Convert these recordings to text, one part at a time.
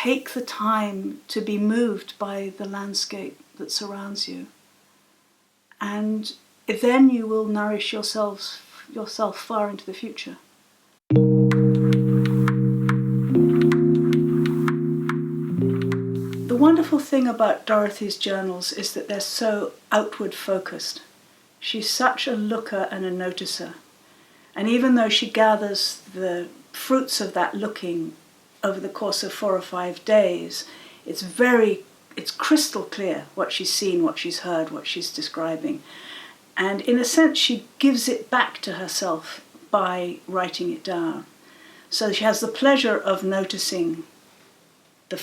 take the time to be moved by the landscape that surrounds you. And then you will nourish yourself far into the future. The wonderful thing about Dorothy's journals is that they're so outward focused. She's such a looker and a noticer. And even though she gathers the fruits of that looking over the course of 4 or 5 days, it's crystal clear what she's seen, what she's heard, what she's describing. And in a sense, she gives it back to herself by writing it down. So she has the pleasure of noticing the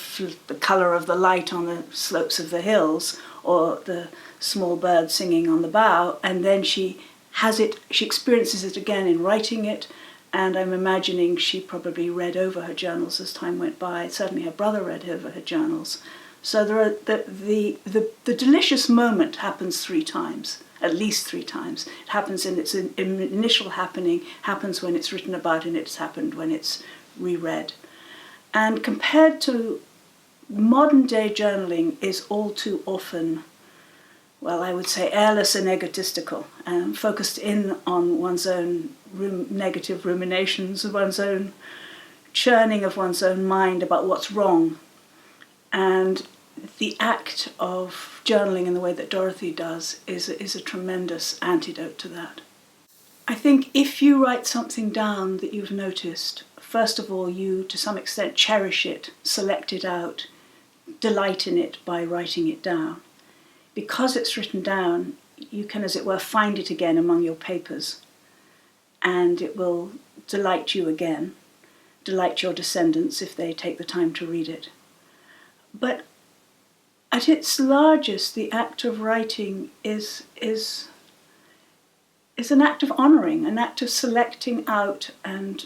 colour of the light on the slopes of the hills, or the small bird singing on the bough, and then she experiences it again in writing it. And I'm imagining she probably read over her journals as time went by. Certainly her brother read over her journals. So there are the delicious moment happens 3 times, at least 3 times. It happens in its initial happening, happens when it's written about, and it's happened when it's reread. And compared to modern day journaling is all too often, well, I would say airless and egotistical, and focused in on one's own negative ruminations, one's own churning of one's own mind about what's wrong. And the act of journaling in the way that Dorothy does is a tremendous antidote to that. I think if you write something down that you've noticed, first of all, you to some extent cherish it, select it out, delight in it by writing it down. Because it's written down, you can, as it were, find it again among your papers, and it will delight you again, delight your descendants if they take the time to read it. But at its largest, the act of writing is an act of honouring, an act of selecting out, and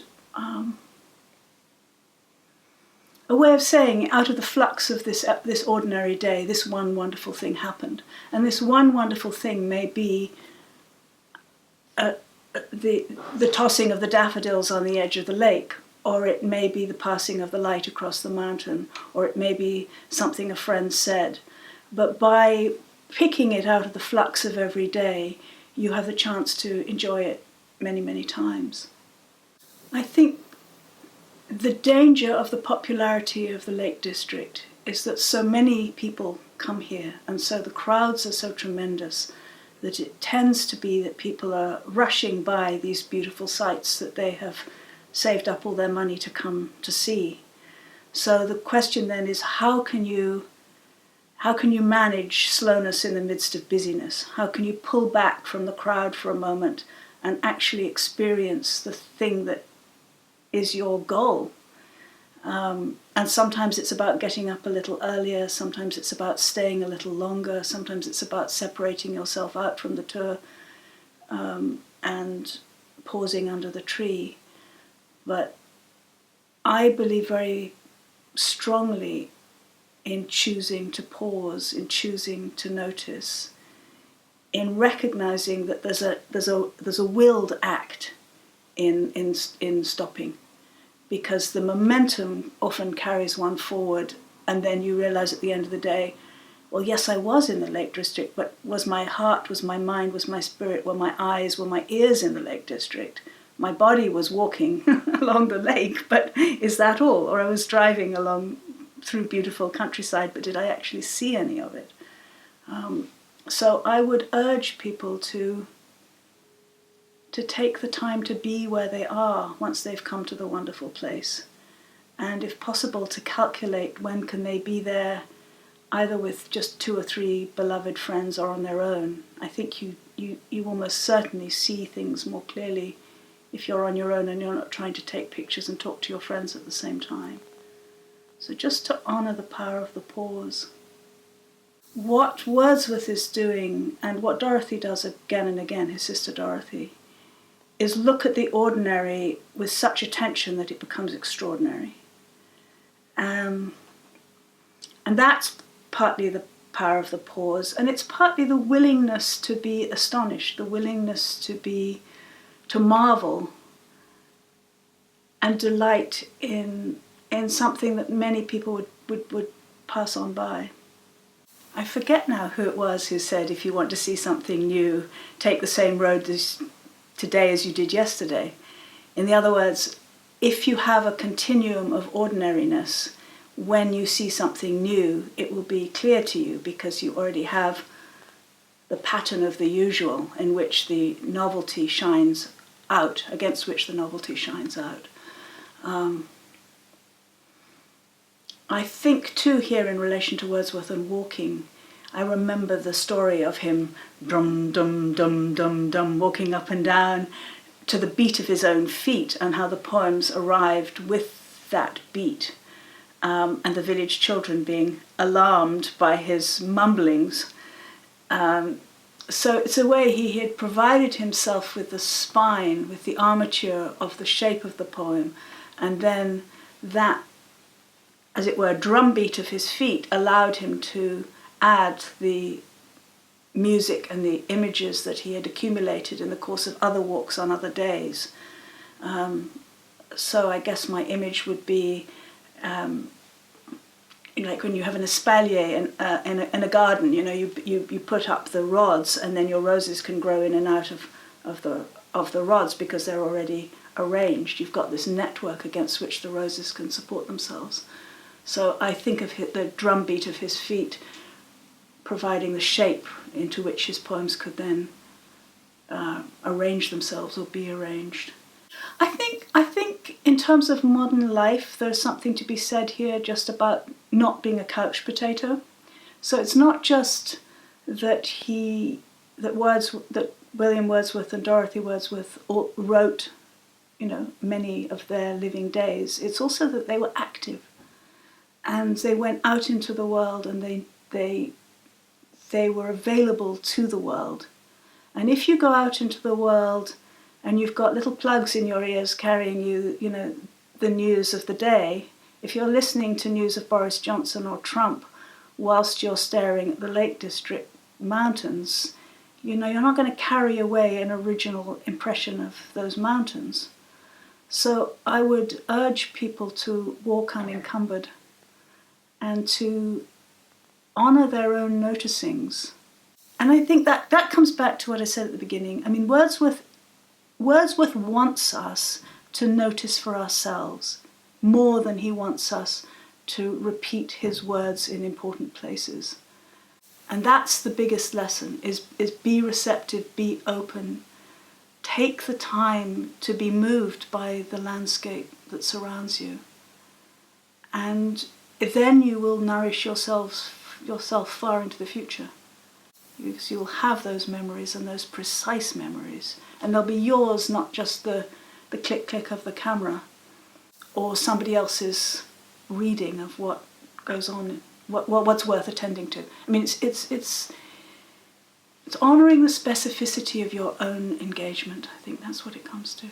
a way of saying, out of the flux of this ordinary day, this one wonderful thing happened. And this one wonderful thing may be the tossing of the daffodils on the edge of the lake, or it may be the passing of the light across the mountain, or it may be something a friend said. But by picking it out of the flux of every day, you have the chance to enjoy it many, many times. I think the danger of the popularity of the Lake District is that so many people come here, and so the crowds are so tremendous that it tends to be that people are rushing by these beautiful sights that they have saved up all their money to come to see. So the question then is, how can you manage slowness in the midst of busyness? How can you pull back from the crowd for a moment and actually experience the thing that is your goal? And sometimes it's about getting up a little earlier, sometimes it's about staying a little longer, sometimes it's about separating yourself out from the tour and pausing under the tree. But I believe very strongly in choosing to pause, in choosing to notice, in recognizing that there's a willed act in stopping, because the momentum often carries one forward, and then you realize at the end of the day, well, yes, I was in the Lake District, but was my heart, was my mind, was my spirit, were my eyes, were my ears in the Lake District? My body was walking along the lake, but is that all? Or I was driving along through beautiful countryside, but did I actually see any of it? So I would urge people to take the time to be where they are once they've come to the wonderful place. And if possible, to calculate when can they be there, either with just 2 or 3 beloved friends or on their own. I think you will most certainly see things more clearly if you're on your own and you're not trying to take pictures and talk to your friends at the same time. So just to honour the power of the pause. What Wordsworth is doing, and what Dorothy does again and again, his sister Dorothy, is look at the ordinary with such attention that it becomes extraordinary. And that's partly the power of the pause, and it's partly the willingness to be astonished, the willingness to marvel and delight in in something that many people would pass on by. I forget now who it was who said, if you want to see something new, take the same road today as you did yesterday. In other words, if you have a continuum of ordinariness, when you see something new, it will be clear to you because you already have the pattern of the usual in which the novelty shines out, against which the novelty shines out. I think too here in relation to Wordsworth and walking, I remember the story of him dum dum dum dum dum walking up and down to the beat of his own feet, and how the poems arrived with that beat, and the village children being alarmed by his mumblings. So it's a way he had provided himself with the spine, with the armature of the shape of the poem, and then that, as it were, drumbeat of his feet allowed him to add the music and the images that he had accumulated in the course of other walks on other days. So I guess my image would be like when you have an espalier in a garden, you put up the rods, and then your roses can grow in and out of the rods because they're already arranged. You've got this network against which the roses can support themselves. So I think of the drumbeat of his feet providing the shape into which his poems could then arrange themselves or be arranged. I think in terms of modern life, there's something to be said here just about not being a couch potato. So it's not just that William Wordsworth and Dorothy Wordsworth wrote, many of their living days. It's also that they were active, and they went out into the world, and they were available to the world. And if you go out into the world and you've got little plugs in your ears carrying you, the news of the day, if you're listening to news of Boris Johnson or Trump whilst you're staring at the Lake District mountains, you're not going to carry away an original impression of those mountains. So I would urge people to walk unencumbered and to honour their own noticings. And I think that comes back to what I said at the beginning. I mean, Wordsworth wants us to notice for ourselves more than he wants us to repeat his words in important places. And that's the biggest lesson, is be receptive, be open. Take the time to be moved by the landscape that surrounds you. And then you will nourish yourself far into the future. Because you'll have those memories, and those precise memories. And they'll be yours, not just the click-click of the camera or somebody else's reading of what goes on, what's worth attending to. I mean, it's honouring the specificity of your own engagement. I think that's what it comes to.